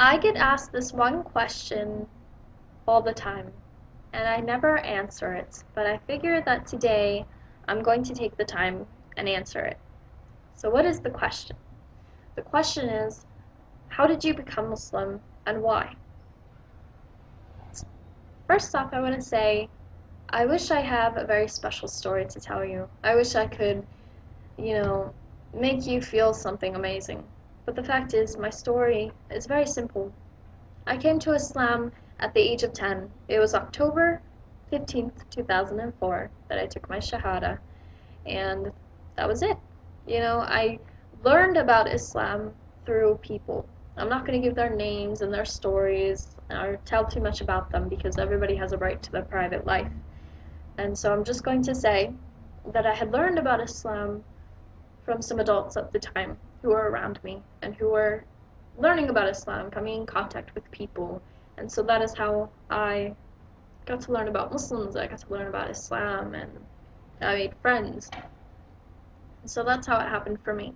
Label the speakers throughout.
Speaker 1: I get asked this one question all the time, and I never answer it, but I figure that today I'm going to take the time and answer it. So, what is the question? The question is, how did you become Muslim and why? First off, I want to say, I wish I have a very special story to tell you. I wish I could, you know, make you feel something amazing. But the fact is, my story is very simple. I came to Islam at the age of 10. It was October 15th, 2004 that I took my Shahada, and that was it. I learned about Islam through people. I'm not going to give their names and their stories or tell too much about them because everybody has a right to their private life. And so I'm just going to say that I had learned about Islam from some adults at the time who were around me and who were learning about Islam, coming in contact with people. And so that is how I got to learn about Muslims, I got to learn about Islam, and I made friends. And so that's how it happened for me.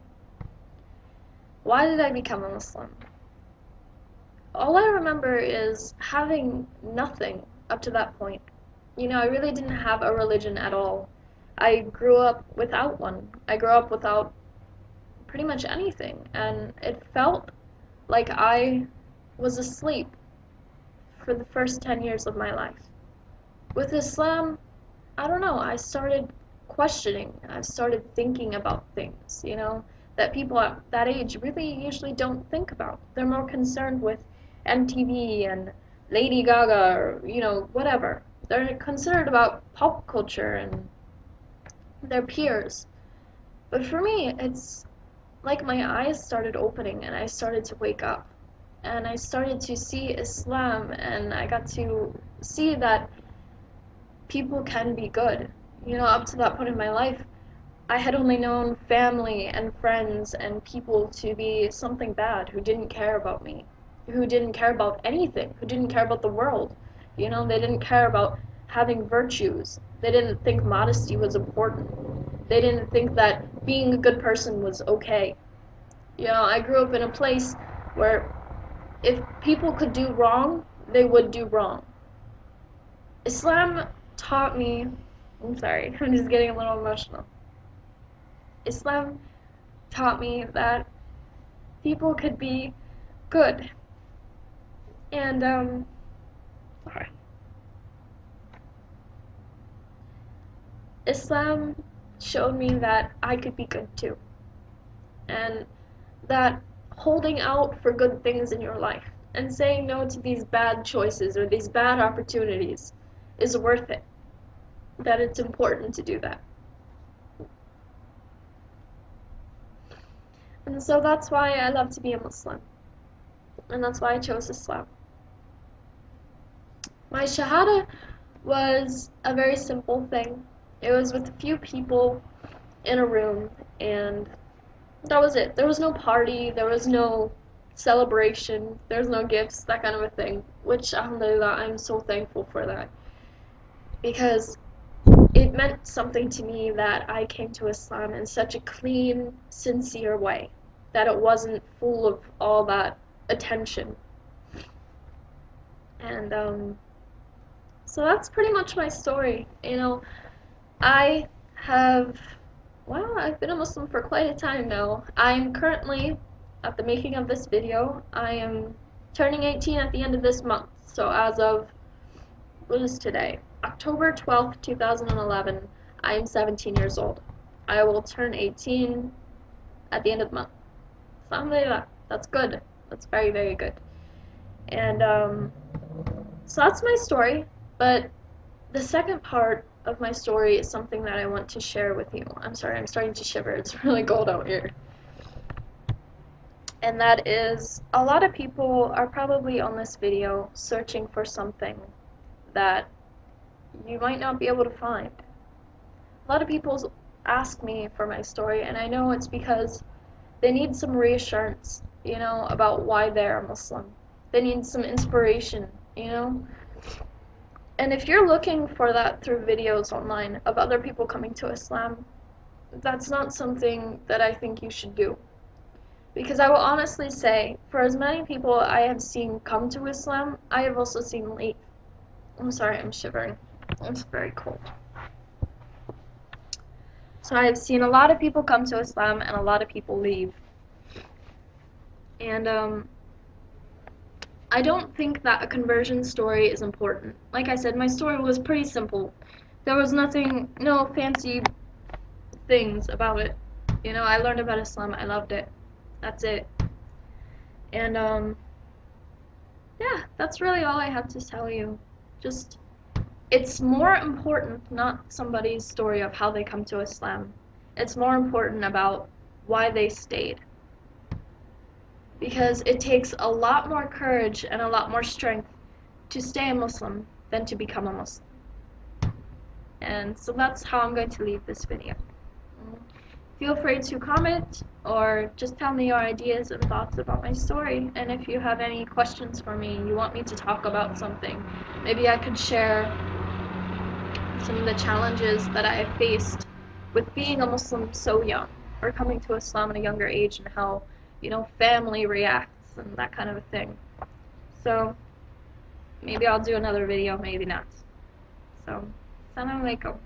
Speaker 1: Why did I become a Muslim? All I remember is having nothing up to that point. I really didn't have a religion at all. I grew up without one. I grew up without pretty much anything, and it felt like I was asleep for the first 10 years of my life. With Islam, I don't know, I started questioning, I started thinking about things, that people at that age really usually don't think about. They're more concerned with MTV and Lady Gaga or, whatever. They're concerned about pop culture and their peers. But for me, it's like my eyes started opening and I started to wake up. And I started to see Islam and I got to see that people can be good. Up to that point in my life, I had only known family and friends and people to be something bad, who didn't care about me, who didn't care about anything, who didn't care about the world. They didn't care about having virtues. They didn't think modesty was important. They didn't think that being a good person was okay. I grew up in a place where if people could do wrong, they would do wrong. Islam taught me, I'm sorry, I'm just getting a little emotional. Islam taught me that people could be good. And, sorry. Islam showed me that I could be good too. And that holding out for good things in your life and saying no to these bad choices or these bad opportunities is worth it. That it's important to do that. And so that's why I love to be a Muslim. And that's why I chose Islam. My Shahada was a very simple thing. It was with a few people in a room, and that was it. There was no party, there was no celebration, there was no gifts, that kind of a thing, which, alhamdulillah, I'm so thankful for that. Because it meant something to me that I came to Islam in such a clean, sincere way, that it wasn't full of all that attention. And so that's pretty much my story. I have, well, I've been a Muslim for quite a time now. I'm currently, at the making of this video, I am turning 18 at the end of this month. So as of, what is today? October 12th, 2011, I am 17 years old. I will turn 18 at the end of the month. So alhamdulillah, that's good. That's very, very good. And so that's my story, but the second part of my story is something that I want to share with you. I'm sorry, I'm starting to shiver. It's really cold out here. And that is, a lot of people are probably on this video searching for something that you might not be able to find. A lot of people ask me for my story, and I know it's because they need some reassurance, about why they're a Muslim. They need some inspiration, And if you're looking for that through videos online of other people coming to Islam, that's not something that I think you should do. Because I will honestly say, for as many people I have seen come to Islam, I have also seen leave. I'm sorry, I'm shivering. It's very cold. So I have seen a lot of people come to Islam and a lot of people leave. And I don't think that a conversion story is important. Like I said, my story was pretty simple. There was nothing, no fancy things about it. You know, I learned about Islam, I loved it. That's it. And yeah, that's really all I have to tell you. Just, it's more important not somebody's story of how they come to Islam. It's more important about why they stayed. Because it takes a lot more courage and a lot more strength to stay a Muslim than to become a Muslim. And so that's how I'm going to leave this video. Feel free to comment or just tell me your ideas and thoughts about my story. And if you have any questions for me, you want me to talk about something, maybe I could share some of the challenges that I have faced with being a Muslim so young, or coming to Islam at a younger age, and how, you know, family reacts and that kind of a thing. So maybe I'll do another video, maybe not. So, Assalamu alaikum.